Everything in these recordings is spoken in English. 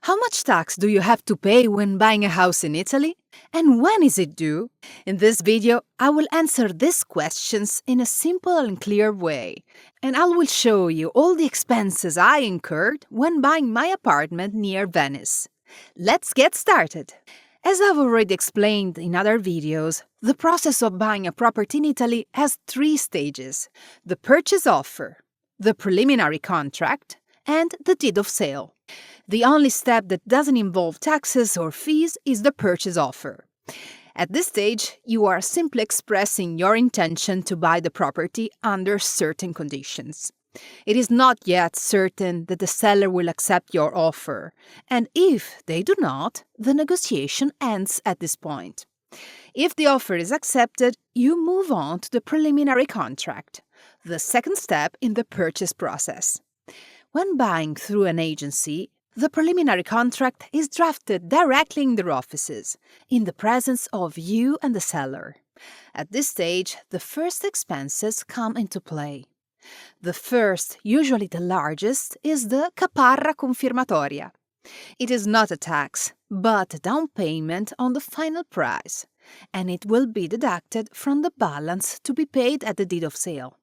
How much tax do you have to pay when buying a house in Italy? And when is it due? In this video, I will answer these questions in a simple and clear way, and I will show you all the expenses I incurred when buying my apartment near Venice. Let's get started! As I've already explained in other videos, the process of buying a property in Italy has 3 stages: the purchase offer, the preliminary contract, and the deed of sale. The only step that doesn't involve taxes or fees is the purchase offer. At this stage, you are simply expressing your intention to buy the property under certain conditions. It is not yet certain that the seller will accept your offer, and if they do not, the negotiation ends at this point. If the offer is accepted, you move on to the preliminary contract, the second step in the purchase process. When buying through an agency, the preliminary contract is drafted directly in their offices, in the presence of you and the seller. At this stage, the first expenses come into play. The first, usually the largest, is the caparra confirmatoria. It is not a tax, but a down payment on the final price, and it will be deducted from the balance to be paid at the deed of sale.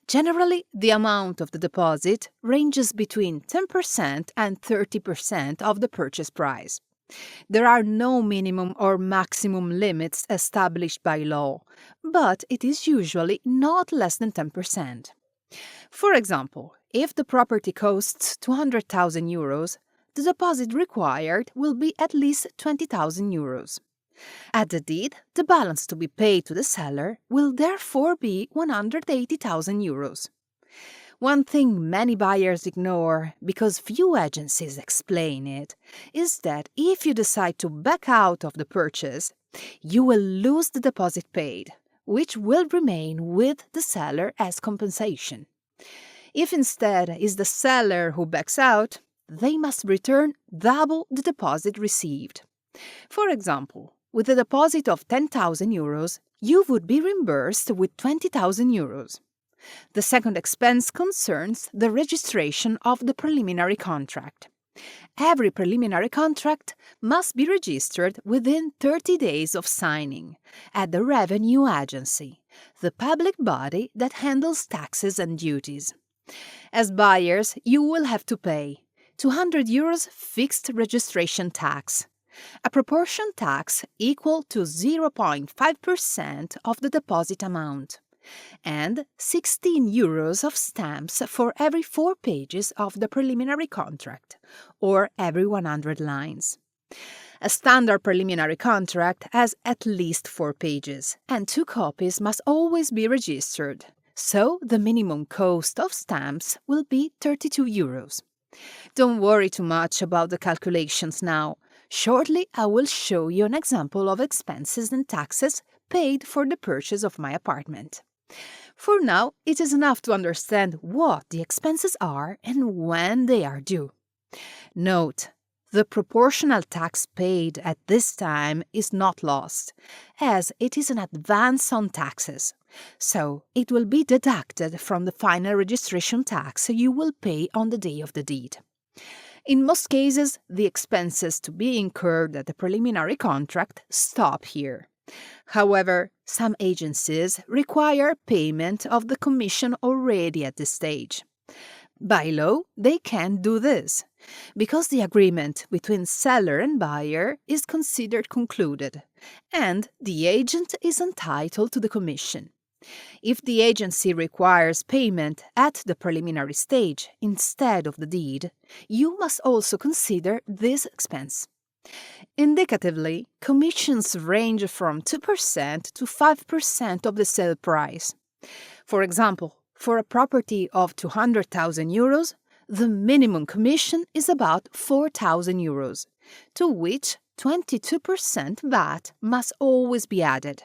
Generally, the amount of the deposit ranges between 10% and 30% of the purchase price. There are no minimum or maximum limits established by law, but it is usually not less than 10%. For example, if the property costs 200,000 euros, the deposit required will be at least 20,000 euros. At the deed, the balance to be paid to the seller will therefore be 180,000 euros. One thing many buyers ignore, because few agencies explain it, is that if you decide to back out of the purchase, you will lose the deposit paid, which will remain with the seller as compensation. If instead it is the seller who backs out, they must return double the deposit received. For example, with a deposit of 10,000 euros, you would be reimbursed with 20,000 euros. The second expense concerns the registration of the preliminary contract. Every preliminary contract must be registered within 30 days of signing at the Revenue Agency, the public body that handles taxes and duties. As buyers, you will have to pay 200 euros fixed registration tax, a proportion tax equal to 0.5% of the deposit amount, and 16 euros of stamps for every 4 pages of the preliminary contract, or every 100 lines. A standard preliminary contract has at least 4 pages, and 2 copies must always be registered, so the minimum cost of stamps will be 32 euros. Don't worry too much about the calculations now. Shortly, I will show you an example of expenses and taxes paid for the purchase of my apartment. For now, it is enough to understand what the expenses are and when they are due. Note, the proportional tax paid at this time is not lost, as it is an advance on taxes, so it will be deducted from the final registration tax you will pay on the day of the deed. In most cases, the expenses to be incurred at the preliminary contract stop here. However, some agencies require payment of the commission already at this stage. By law, they can't do this, because the agreement between seller and buyer is considered concluded, and the agent is entitled to the commission. If the agency requires payment at the preliminary stage instead of the deed, you must also consider this expense. Indicatively, commissions range from 2% to 5% of the sale price. For example, for a property of 200,000 euros, the minimum commission is about 4,000 euros, to which 22% VAT must always be added.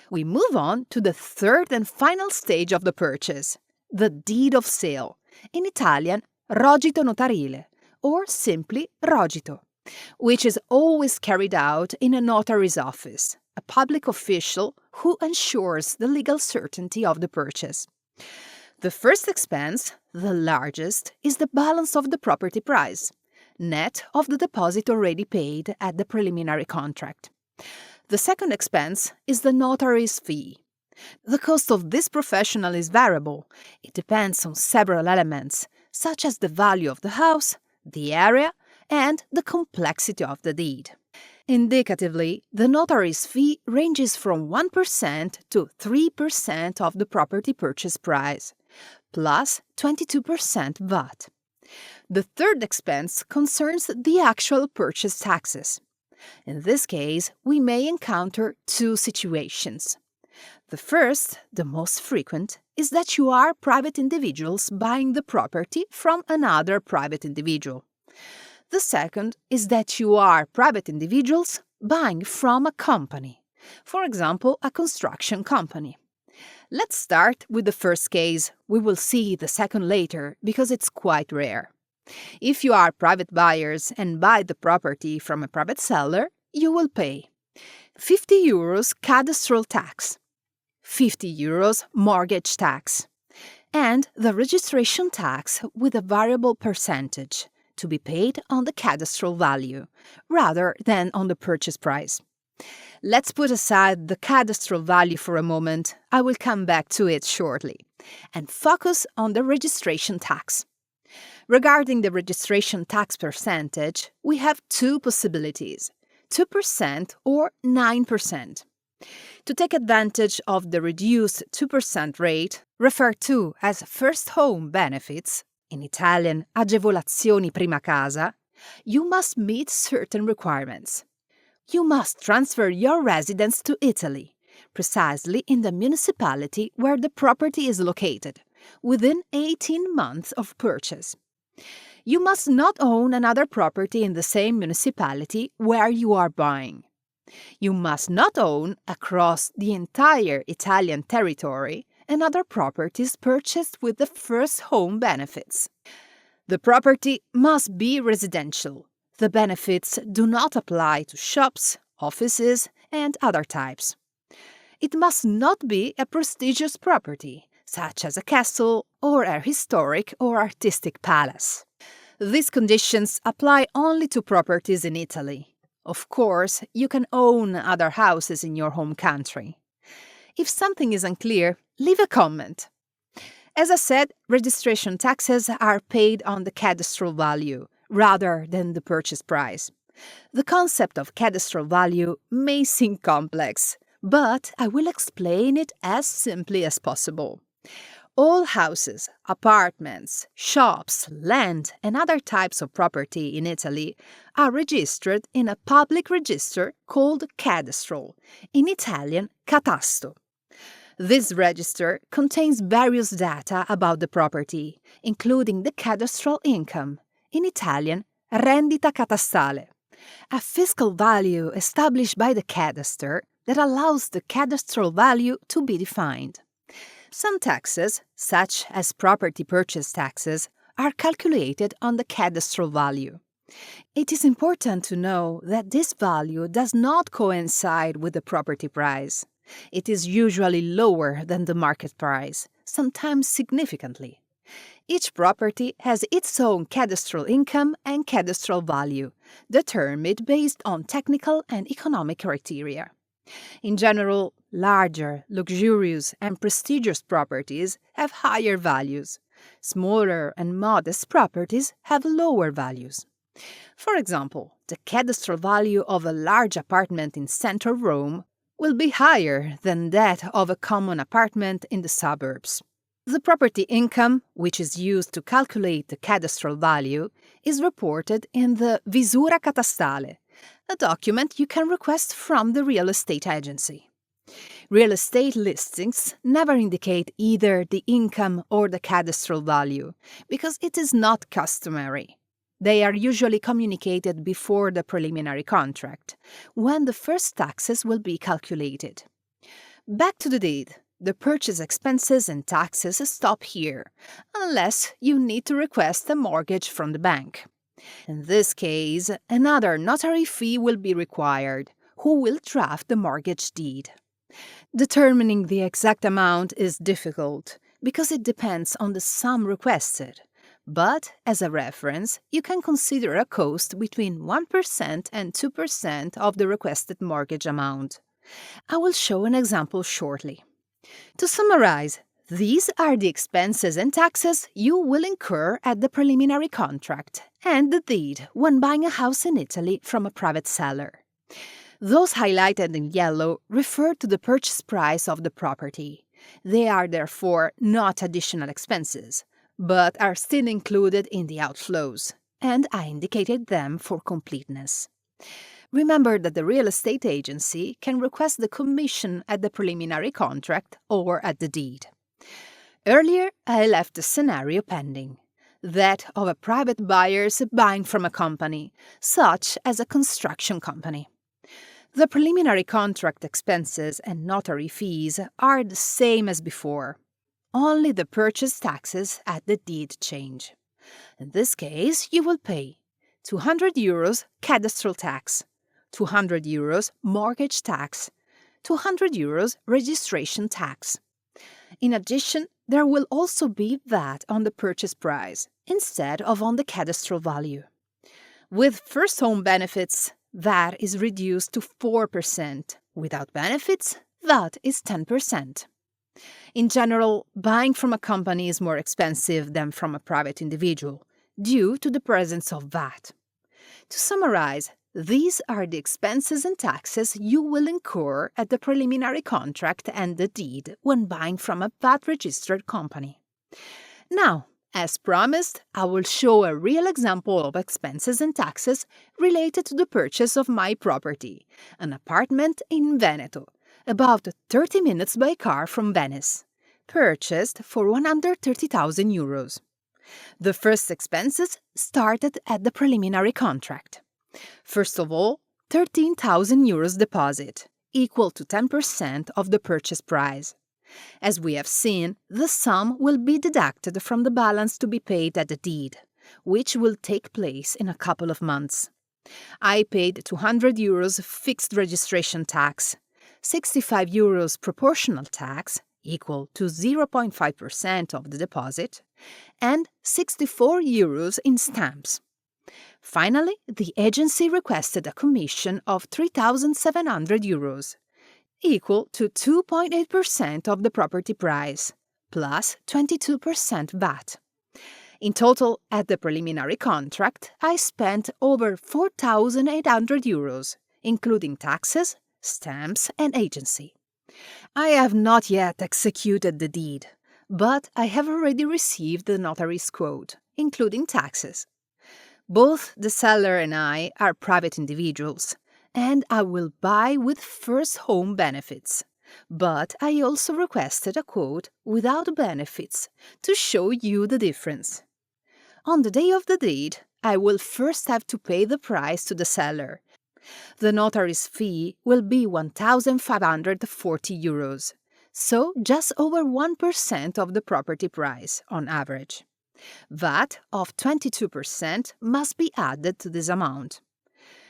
We move on to the third and final stage of the purchase, the deed of sale, in Italian rogito notarile, or simply rogito, which is always carried out in a notary's office, a public official who ensures the legal certainty of the purchase. The first expense, the largest, is the balance of the property price. net of the deposit already paid at the preliminary contract. The second expense is the notary's fee. The cost of this professional is variable. It depends on several elements, such as the value of the house, the area, and the complexity of the deed. Indicatively, the notary's fee ranges from 1% to 3% of the property purchase price, plus 22% VAT. The third expense concerns the actual purchase taxes. In this case, we may encounter two situations. The first, the most frequent, is that you are private individuals buying the property from another private individual. The second is that you are private individuals buying from a company, for example, a construction company. Let's start with the first case. We will see the second later because it's quite rare. If you are private buyers and buy the property from a private seller, you will pay €50 cadastral tax, €50 mortgage tax, and the registration tax with a variable percentage to be paid on the cadastral value rather than on the purchase price. Let's put aside the cadastral value for a moment. I will come back to it shortly, and focus on the registration tax. Regarding the registration tax percentage, we have two possibilities, 2% or 9%. To take advantage of the reduced 2% rate, referred to as first home benefits, in Italian 𝗪𝗚𝗚𝗘𝗦𝗧𝗘𝗗, you must meet certain requirements. You must transfer your residence to Italy, precisely in the municipality where the property is located, within 18 months of purchase. You must not own another property in the same municipality where you are buying. You must not own, across the entire Italian territory, and other properties purchased with the first home benefits. The property must be residential. The benefits do not apply to shops, offices, and other types. It must not be a prestigious property, such as a castle or a historic or artistic palace. These conditions apply only to properties in Italy. Of course, you can own other houses in your home country. If something is unclear, leave a comment. As I said, registration taxes are paid on the cadastral value rather than the purchase price. The concept of cadastral value may seem complex, but I will explain it as simply as possible. All houses, apartments, shops, land, and other types of property in Italy are registered in a public register called cadastral, in Italian catasto. This register contains various data about the property, including the cadastral income, in Italian rendita catastale, a fiscal value established by the cadaster that allows the cadastral value to be defined. Some taxes, such as property purchase taxes, are calculated on the cadastral value. It is important to know that this value does not coincide with the property price. It is usually lower than the market price, sometimes significantly. Each property has its own cadastral income and cadastral value, determined based on technical and economic criteria. In general, larger, luxurious, and prestigious properties have higher values. Smaller and modest properties have lower values. For example, the cadastral value of a large apartment in central Rome will be higher than that of a common apartment in the suburbs. The property income, which is used to calculate the cadastral value, is reported in the visura catastale, a document you can request from the real estate agency. Real estate listings never indicate either the income or the cadastral value, because it is not customary. They are usually communicated before the preliminary contract, when the first taxes will be calculated. Back to the deed. The purchase expenses and taxes stop here, unless you need to request a mortgage from the bank. In this case, another notary fee will be required, who will draft the mortgage deed. Determining the exact amount is difficult, because it depends on the sum requested, But, as a reference, you can consider a cost between 1% and 2% of the requested mortgage amount. I will show an example shortly. To summarize, these are the expenses and taxes you will incur at the preliminary contract and the deed when buying a house in Italy from a private seller. Those highlighted in yellow refer to the purchase price of the property. They are therefore not additional expenses, but are still included in the outflows, and I indicated them for completeness. Remember that the real estate agency can request the commission at the preliminary contract or at the deed. Earlier, I left the scenario pending, that of a private buyer buying from a company, such as a construction company. The preliminary contract expenses and notary fees are the same as before. Only the purchase taxes at the deed change. In this case, you will pay €200 cadastral tax, €200 mortgage tax, €200 registration tax. In addition, there will also be VAT on the purchase price, instead of on the cadastral value. With first home benefits, VAT is reduced to 4%. Without benefits, VAT is 10%. In general, buying from a company is more expensive than from a private individual, due to the presence of VAT. To summarize, these are the expenses and taxes you will incur at the preliminary contract and the deed when buying from a VAT-registered company. Now, as promised, I will show a real example of expenses and taxes related to the purchase of my property, an apartment in Veneto, about 30 minutes by car from Venice, purchased for €130,000. The first expenses started at the preliminary contract. First of all, €13,000 deposit, equal to 10% of the purchase price. As we have seen, the sum will be deducted from the balance to be paid at the deed, which will take place in a couple of months. I paid €200 fixed registration tax, €65 proportional tax, equal to 0.5% of the deposit, and €64 in stamps. Finally, the agency requested a commission of €3,700, equal to 2.8% of the property price, plus 22% VAT. In total, at the preliminary contract, I spent over €4,800, including taxes, stamps, and agency. I have not yet executed the deed, but I have already received the notary's quote, including taxes. Both the seller and I are private individuals, and I will buy with first home benefits. But I also requested a quote without benefits to show you the difference. On the day of the deed, I will first have to pay the price to the seller. The notary's fee will be €1,540, so just over 1% of the property price on average. VAT of 22% must be added to this amount.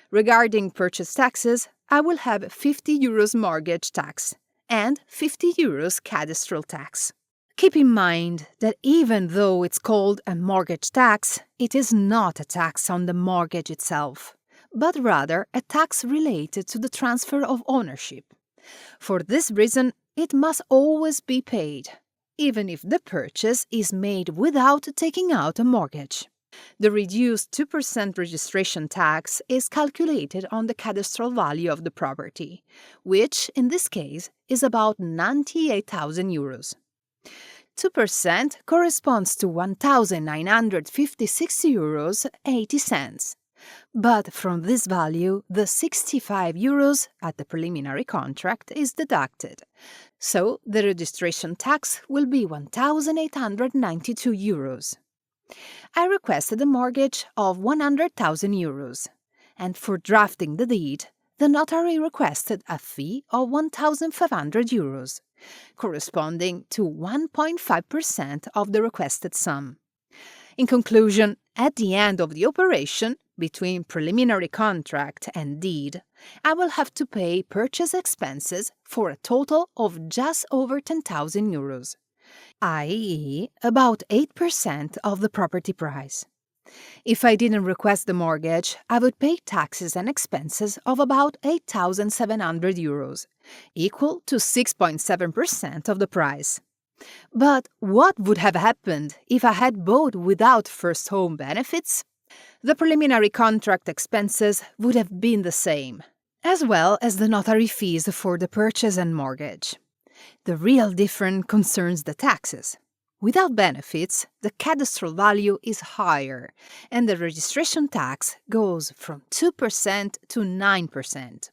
Regarding purchase taxes, I will have €50 mortgage tax and €50 cadastral tax. Keep in mind that even though it's called a mortgage tax, it is not a tax on the mortgage itself, but rather a tax related to the transfer of ownership. For this reason, it must always be paid, even if the purchase is made without taking out a mortgage. The reduced 2% registration tax is calculated on the cadastral value of the property, which, in this case, is about €98,000. 2% corresponds to €1,956.80. But from this value, the €65 at the preliminary contract is deducted, so the registration tax will be €1,892. I requested a mortgage of €100,000, and for drafting the deed, the notary requested a fee of €1,500, corresponding to 1.5% of the requested sum. In conclusion, at the end of the operation, between preliminary contract and deed, I will have to pay purchase expenses for a total of just over €10,000. i.e. about 8% of the property price. If I didn't request the mortgage, I would pay taxes and expenses of about €8,700, equal to 6.7% of the price. But what would have happened if I had bought without first home benefits? The preliminary contract expenses would have been the same, as well as the notary fees for the purchase and mortgage. The real difference concerns the taxes. Without benefits, the cadastral value is higher, and the registration tax goes from 2% to 9%.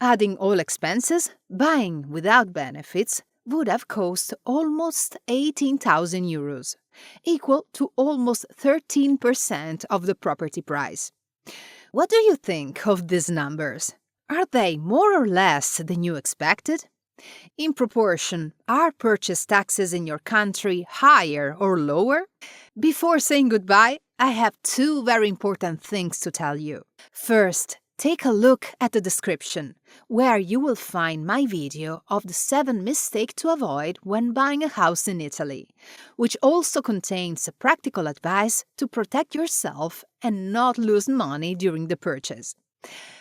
Adding all expenses, buying without benefits would have cost almost €18,000, equal to almost 13% of the property price. What do you think of these numbers? Are they more or less than you expected? In proportion, are purchase taxes in your country higher or lower? Before saying goodbye, I have two very important things to tell you. First, take a look at the description, where you will find my video of the 7 mistakes to avoid when buying a house in Italy, which also contains a practical advice to protect yourself and not lose money during the purchase.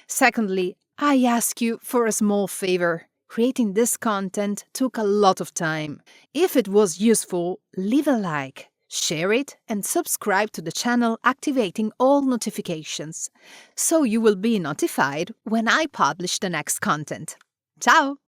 Secondly, I ask you for a small favor. Creating this content took a lot of time. If it was useful, leave a like, share it, and subscribe to the channel, activating all notifications, so you will be notified when I publish the next content. Ciao!